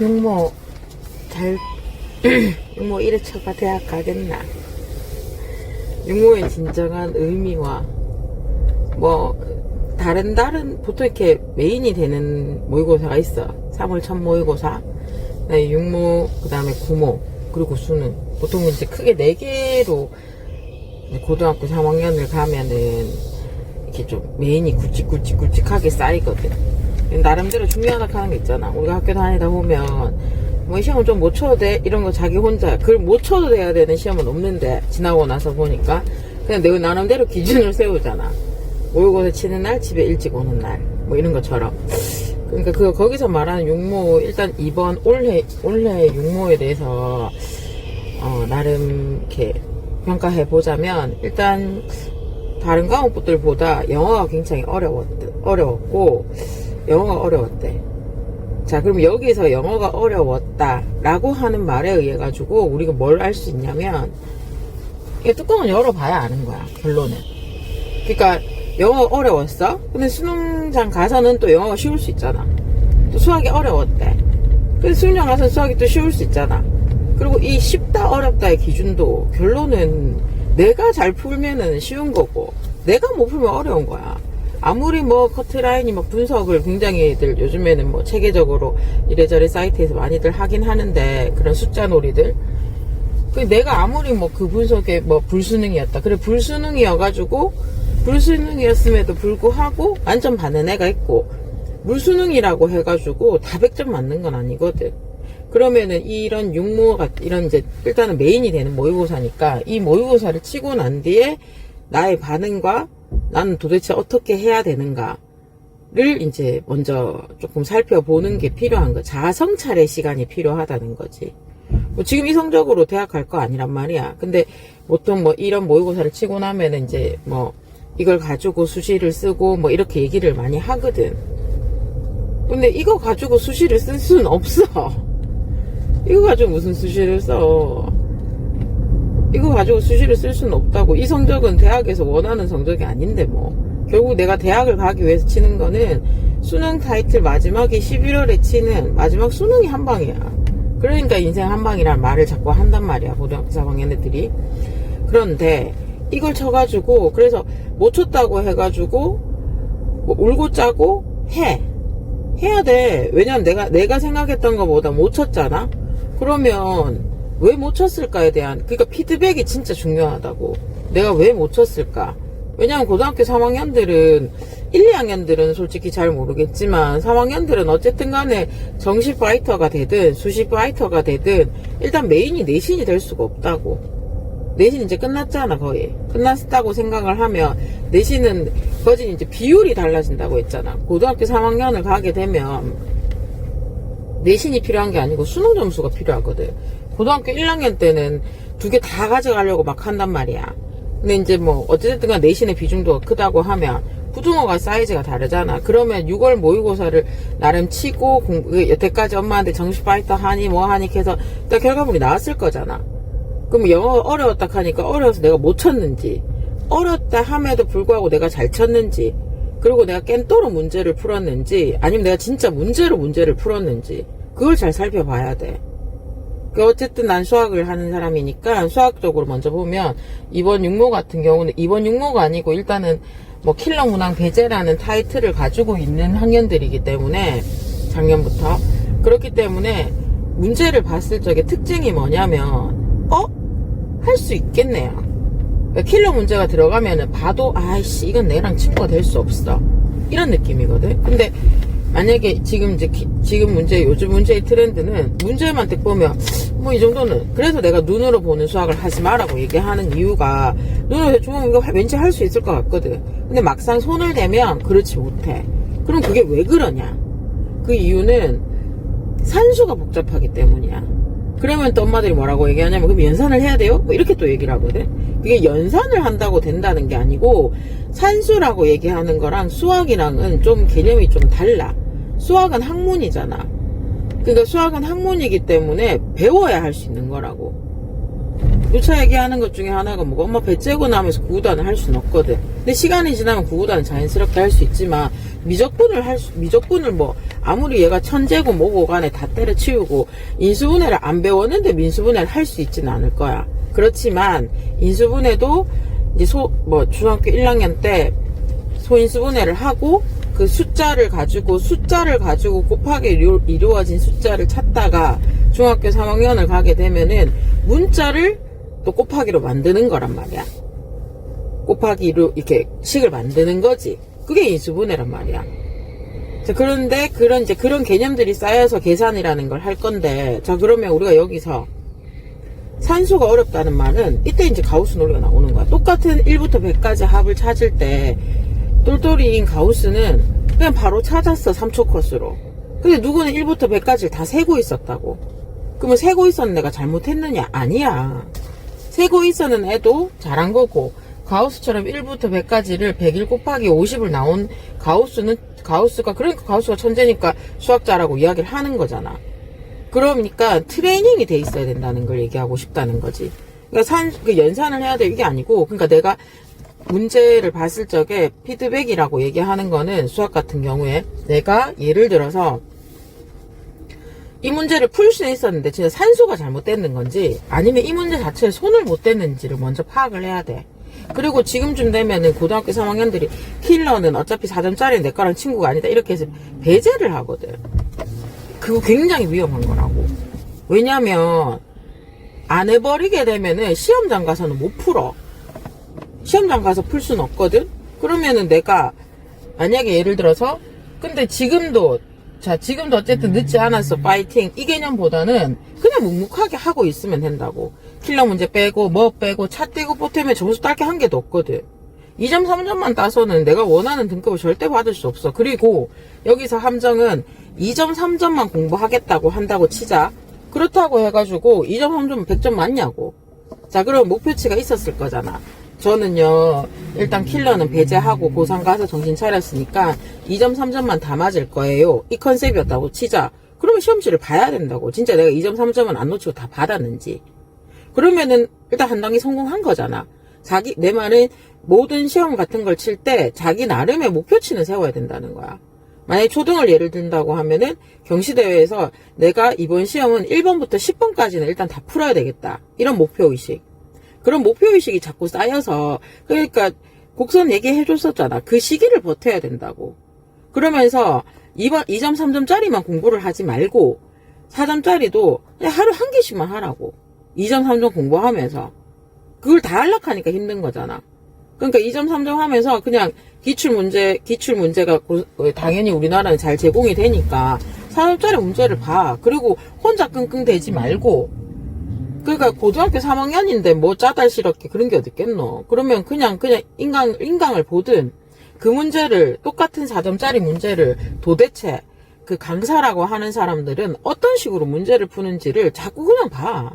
육모 잘 육모 1회차가 대학 가겠나. 육모의 진정한 의미와 뭐 다른 보통 이렇게 메인이 되는 모의고사가 있어. 3월 첫 모의고사, 그다음에 육모, 그다음에 구모, 그리고 수능. 보통 이제 크게 4개로 고등학교 3학년을 가면은 이렇게 좀 메인이 굵직굵직하게 쌓이거든. 나름대로 중요하다 하는 게 있잖아. 우리가 학교 다니다 보면 뭐 시험을 좀 못 쳐도 돼 이런 거 자기 혼자 그걸 못 쳐도 돼야 되는 시험은 없는데, 지나고 나서 보니까 그냥 내가 나름대로 기준을 세우잖아. 모의고사 치는 날, 집에 일찍 오는 날, 뭐 이런 것처럼. 그러니까 거기서 말하는 육모, 일단 이번 올해 육모에 대해서 나름 이렇게 평가해 보자면, 일단 다른 과목들보다 영어가 굉장히 어려웠고 영어가 어려웠대. 자, 그럼 여기서 영어가 어려웠다라고 하는 말에 의해 가지고 우리가 뭘 알 수 있냐면, 이 뚜껑을 열어봐야 아는 거야, 결론은. 그러니까 영어 어려웠어? 근데 수능장 가서는 또 영어가 쉬울 수 있잖아. 또 수학이 어려웠대. 근데 수능장 가서는 수학이 또 쉬울 수 있잖아. 그리고 이 쉽다 어렵다의 기준도 결론은 내가 잘 풀면은 쉬운 거고, 내가 못 풀면 어려운 거야. 아무리 뭐 커트라인이 뭐 분석을 굉장히들 요즘에는 뭐 체계적으로 이래저래 사이트에서 많이들 하긴 하는데, 그런 숫자 놀이들. 내가 아무리 뭐 그 분석에 뭐 불수능이었다. 그래, 불수능이었음에도 불구하고 만점 받는 애가 있고, 물수능이라고 해가지고 다 100점 맞는 건 아니거든. 그러면은 이런 육모가, 이런 이제 일단은 메인이 되는 모의고사니까, 이 모의고사를 치고 난 뒤에 나의 반응과 나는 도대체 어떻게 해야 되는가를 이제 먼저 조금 살펴보는 게 필요한 거. 자아성찰의 시간이 필요하다는 거지. 뭐 지금 이성적으로 대학 갈 거 아니란 말이야. 근데 보통 뭐 이런 모의고사를 치고 나면은 이제 뭐 이걸 가지고 수시를 쓰고 뭐 이렇게 얘기를 많이 하거든. 근데 이거 가지고 수시를 쓸 수는 없어. 이거 가지고 무슨 수시를 써. 이거 가지고 수시를 쓸 수는 없다고. 이 성적은 대학에서 원하는 성적이 아닌데 뭐. 결국 내가 대학을 가기 위해서 치는 거는 수능 타이틀 마지막에 11월에 치는 마지막 수능이 한 방이야. 그러니까 인생 한 방이라는 말을 자꾸 한단 말이야, 고등학교 3학년 애들이. 그런데 이걸 쳐가지고, 그래서 못 쳤다고 해가지고 뭐 울고 짜고 해야 돼. 왜냐면 내가 생각했던 것보다 못 쳤잖아. 그러면 왜 못 쳤을까에 대한, 그러니까 피드백이 진짜 중요하다고. 내가 왜 못 쳤을까? 왜냐면 고등학교 3학년들은 1, 2학년들은 솔직히 잘 모르겠지만 3학년들은 어쨌든 간에 정시 파이터가 되든 수시 파이터가 되든 일단 메인이 내신이 될 수가 없다고. 내신 이제 끝났잖아. 거의 끝났다고 생각을 하면, 내신은 거진 이제 비율이 달라진다고 했잖아. 고등학교 3학년을 가게 되면 내신이 필요한 게 아니고 수능 점수가 필요하거든. 고등학교 1학년 때는 2개 다 가져가려고 막 한단 말이야. 근데 이제 뭐 어쨌든 간 내신의 비중도 크다고 하면 부등호가 사이즈가 다르잖아. 그러면 6월 모의고사를 나름 치고 여태까지 엄마한테 정시 파이터 하니 뭐 하니 해서 딱 결과물이 나왔을 거잖아. 그럼 영어가 어려웠다 하니까 어려워서 내가 못 쳤는지, 어렵다 함에도 불구하고 내가 잘 쳤는지, 그리고 내가 깬또로 문제를 풀었는지, 아니면 내가 진짜 문제를 풀었는지, 그걸 잘 살펴봐야 돼. 어쨌든 난 수학을 하는 사람이니까 수학적으로 먼저 보면, 이번 육모 같은 경우는 이번 육모가 아니고 일단은 뭐 킬러 문항 배제라는 타이틀을 가지고 있는 학년들이기 때문에, 작년부터 그렇기 때문에 문제를 봤을 적에 특징이 뭐냐면, 할 수 있겠네요. 그러니까 킬러 문제가 들어가면은 봐도 아이씨 이건 내랑 친구가 될 수 없어, 이런 느낌이거든. 근데 만약에 지금 요즘 문제의 트렌드는 문제만 딱 보면 뭐 이 정도는, 그래서 내가 눈으로 보는 수학을 하지 마라고 얘기하는 이유가, 눈으로 대충 보면 이거 왠지 할 수 있을 것 같거든. 근데 막상 손을 대면 그렇지 못해. 그럼 그게 왜 그러냐? 그 이유는 산수가 복잡하기 때문이야. 그러면 또 엄마들이 뭐라고 얘기하냐면, 그럼 연산을 해야 돼요? 뭐 이렇게 또 얘기를 하거든. 그게 연산을 한다고 된다는 게 아니고, 산수라고 얘기하는 거랑 수학이랑은 좀 개념이 좀 달라. 수학은 학문이잖아. 그러니까 수학은 학문이기 때문에 배워야 할 수 있는 거라고. 교차 얘기하는 것 중에 하나가 뭐가, 엄마 배 째고 나면서 구구단을 할 수는 없거든. 근데 시간이 지나면 구구단은 자연스럽게 할 수 있지만, 미적분을 뭐 아무리 얘가 천재고 뭐고 간에 다 때려치우고 인수분해를 안 배웠는데 민수분해를 할 수 있지는 않을 거야. 그렇지만 인수분해도 이제 중학교 1학년 때 소인수분해를 하고 그 숫자를 가지고 곱하기 이루어진 숫자를 찾다가 중학교 3학년을 가게 되면은 문자를 또 곱하기로 만드는 거란 말이야. 곱하기로 이렇게 식을 만드는 거지. 그게 인수분해란 말이야. 자, 그런데 그런 개념들이 쌓여서 계산이라는 걸 할 건데, 자, 그러면 우리가 여기서 산수가 어렵다는 말은 이때 이제 가우스 논리가 나오는 거야. 똑같은 1부터 100까지 합을 찾을 때 똘똘이인 가우스는 그냥 바로 찾았어. 3초 컷으로. 근데 누구는 1부터 100까지를 다 세고 있었다고. 그러면 세고 있었는 애가 잘못했느냐? 아니야. 세고 있었는 애도 잘한 거고, 가우스처럼 1부터 100까지를 101 곱하기 50을 나온 가우스가 그러니까 가우스가 천재니까 수학자라고 이야기를 하는 거잖아. 그러니까 트레이닝이 돼 있어야 된다는 걸 얘기하고 싶다는 거지. 그러니까 연산을 해야 돼 이게 아니고, 그러니까 내가 문제를 봤을 적에 피드백이라고 얘기하는 거는 수학 같은 경우에 내가 예를 들어서 이 문제를 풀 수는 있었는데 진짜 산수가 잘못됐는 건지 아니면 이 문제 자체에 손을 못 댔는지를 먼저 파악을 해야 돼. 그리고 지금쯤 되면은 고등학교 3학년들이 킬러는 어차피 4점짜리 내 거랑 친구가 아니다 이렇게 해서 배제를 하거든. 그거 굉장히 위험한 거라고. 왜냐면 안 해버리게 되면은 시험장 가서는 못 풀어. 시험장 가서 풀 수는 없거든. 그러면은 내가 만약에 예를 들어서 근데 지금도 어쨌든 늦지 않았어 파이팅 이 개념보다는 그냥 묵묵하게 하고 있으면 된다고. 킬러 문제 빼고 뭐 빼고 차 떼고 보태면 점수 딸 게 한 개도 없거든. 2점 3점만 따서는 내가 원하는 등급을 절대 받을 수 없어. 그리고 여기서 함정은 2점 3점만 공부하겠다고 한다고 치자. 그렇다고 해가지고 2점 3점은 100점 맞냐고. 자, 그럼 목표치가 있었을 거잖아. 저는요 일단 킬러는 배제하고 고3 가서 정신 차렸으니까 2점 3점만 다 맞을 거예요 이 컨셉이었다고 치자. 그러면 시험지를 봐야 된다고. 진짜 내가 2점 3점은 안 놓치고 다 받았는지. 그러면은 일단 한 단계 성공한 거잖아. 내 말은 모든 시험 같은 걸 칠 때 자기 나름의 목표치는 세워야 된다는 거야. 만약에 초등을 예를 든다고 하면은 경시대회에서 내가 이번 시험은 1번부터 10번까지는 일단 다 풀어야 되겠다 이런 목표의식. 그런 목표의식이 자꾸 쌓여서, 그러니까 곡선 얘기해줬었잖아. 그 시기를 버텨야 된다고. 그러면서 2점 3점짜리만 공부를 하지 말고 4점짜리도 그냥 하루 한 개씩만 하라고. 2점 3점 공부하면서. 그걸 다 하려하니까 힘든 거잖아. 그러니까 2점 3점 하면서 그냥 기출문제가 당연히 우리나라는 잘 제공이 되니까 4점짜리 문제를 봐. 그리고 혼자 끙끙대지 말고. 그러니까 고등학교 3학년인데 뭐 짜달스럽게 그런 게 어딨겠노. 그러면 그냥 인강을 보든 그 문제를 똑같은 4점짜리 문제를 도대체 그 강사라고 하는 사람들은 어떤 식으로 문제를 푸는지를 자꾸 그냥 봐.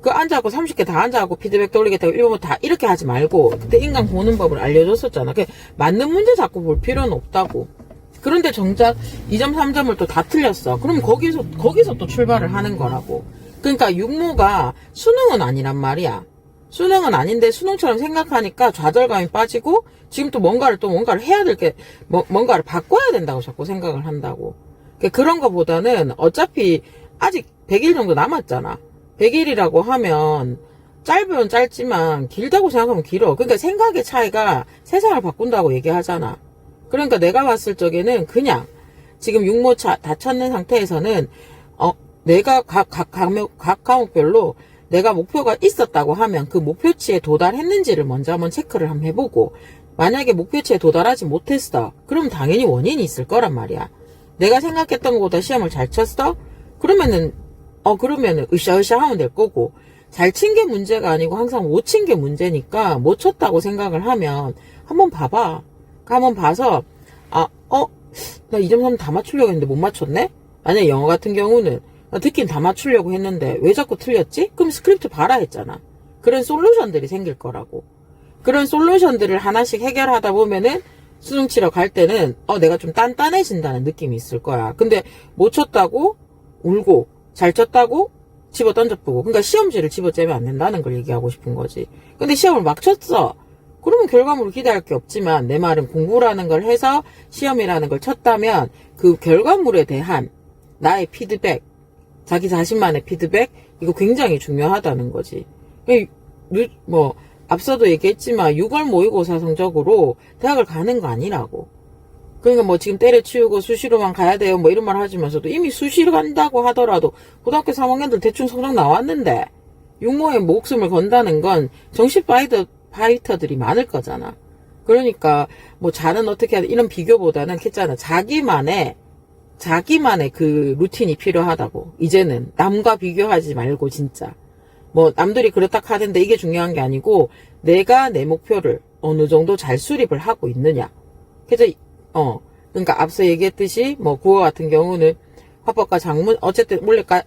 그 앉아갖고 30개 다 앉아갖고 피드백 돌리겠다고 1번부터 다 이렇게 하지 말고 그때 인강 보는 법을 알려줬었잖아. 맞는 문제 자꾸 볼 필요는 없다고. 그런데 정작 2점 3점을 또 다 틀렸어. 그럼 거기서 또 출발을 하는 거라고. 그러니까 육모가 수능은 아니란 말이야. 수능은 아닌데 수능처럼 생각하니까 좌절감이 빠지고 지금 또 뭔가를 해야 될 게 뭔가를 바꿔야 된다고 자꾸 생각을 한다고. 그런 거보다는 어차피 아직 100일 정도 남았잖아. 100일이라고 하면 짧으면 짧지만 길다고 생각하면 길어. 그러니까 생각의 차이가 세상을 바꾼다고 얘기하잖아. 그러니까 내가 봤을 적에는 그냥 지금 육모 다 쳤는 상태에서는 내가 각 과목별로 내가 목표가 있었다고 하면 그 목표치에 도달했는지를 먼저 한번 체크를 한번 해보고, 만약에 목표치에 도달하지 못했어 그럼 당연히 원인이 있을 거란 말이야. 내가 생각했던 것보다 시험을 잘 쳤어? 그러면은 으쌰으쌰 하면 될 거고, 잘 친 게 문제가 아니고 항상 못 친 게 문제니까 못 쳤다고 생각을 하면 한번 봐봐. 한번 봐서 나 2점 3 다 맞추려고 했는데 못 맞췄네? 만약에 영어 같은 경우는 나 듣긴 다 맞추려고 했는데 왜 자꾸 틀렸지? 그럼 스크립트 봐라 했잖아. 그런 솔루션들이 생길 거라고. 그런 솔루션들을 하나씩 해결하다 보면은 수능 치러 갈 때는 내가 좀 단단해진다는 느낌이 있을 거야. 근데 못 쳤다고 울고 잘 쳤다고 집어 던져보고, 그러니까 시험지를 집어째면 안 된다는 걸 얘기하고 싶은 거지. 근데 시험을 막 쳤어. 그러면 결과물을 기대할 게 없지만 내 말은 공부라는 걸 해서 시험이라는 걸 쳤다면 그 결과물에 대한 나의 피드백, 자기 자신만의 피드백, 이거 굉장히 중요하다는 거지. 뭐 앞서도 얘기했지만 6월 모의고사 성적으로 대학을 가는 거 아니라고. 그러니까 뭐 지금 때려치우고 수시로만 가야 돼요 뭐 이런 말 하시면서도 이미 수시로 간다고 하더라도 고등학교 3학년들 대충 성적 나왔는데 육모에 목숨을 건다는 건 정시 파이터들이 많을 거잖아. 그러니까 뭐 자는 어떻게 하든 이런 비교보다는 했잖아. 자기만의 그 루틴이 필요하다고. 이제는 남과 비교하지 말고 진짜 뭐 남들이 그렇다 하던데 이게 중요한 게 아니고 내가 내 목표를 어느 정도 잘 수립을 하고 있느냐. 그래서 그러니까 앞서 얘기했듯이 뭐 국어 같은 경우는 화법과 작문 어쨌든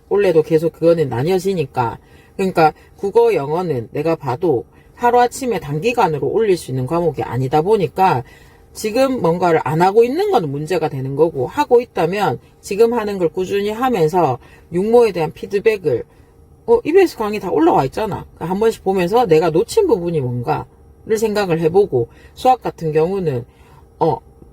원래도 계속 그거는 나뉘어지니까. 그러니까 국어 영어는 내가 봐도 하루아침에 단기간으로 올릴 수 있는 과목이 아니다 보니까 지금 뭔가를 안 하고 있는 건 문제가 되는 거고, 하고 있다면 지금 하는 걸 꾸준히 하면서 육모에 대한 피드백을 EBS 강의 다 올라와 있잖아. 한 번씩 보면서 내가 놓친 부분이 뭔가를 생각을 해보고, 수학 같은 경우는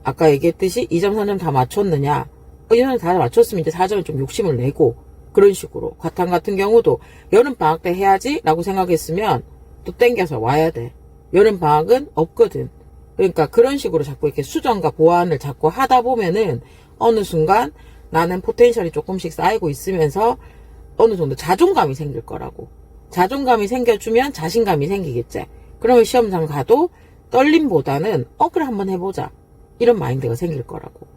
아까 얘기했듯이 2점 3점 다 맞췄느냐, 2점 다 맞췄으면 이제 4점을 좀 욕심을 내고, 그런 식으로. 과탐 같은 경우도 여름방학 때 해야지 라고 생각했으면 또 땡겨서 와야 돼. 여름방학은 없거든. 그러니까 그런 식으로 자꾸 이렇게 수정과 보완을 자꾸 하다 보면은 어느 순간 나는 포텐셜이 조금씩 쌓이고 있으면서 어느 정도 자존감이 생길 거라고. 자존감이 생겨주면 자신감이 생기겠지. 그러면 시험장 가도 떨림보다는 그래 한번 해보자. 이런 마인드가 생길 거라고.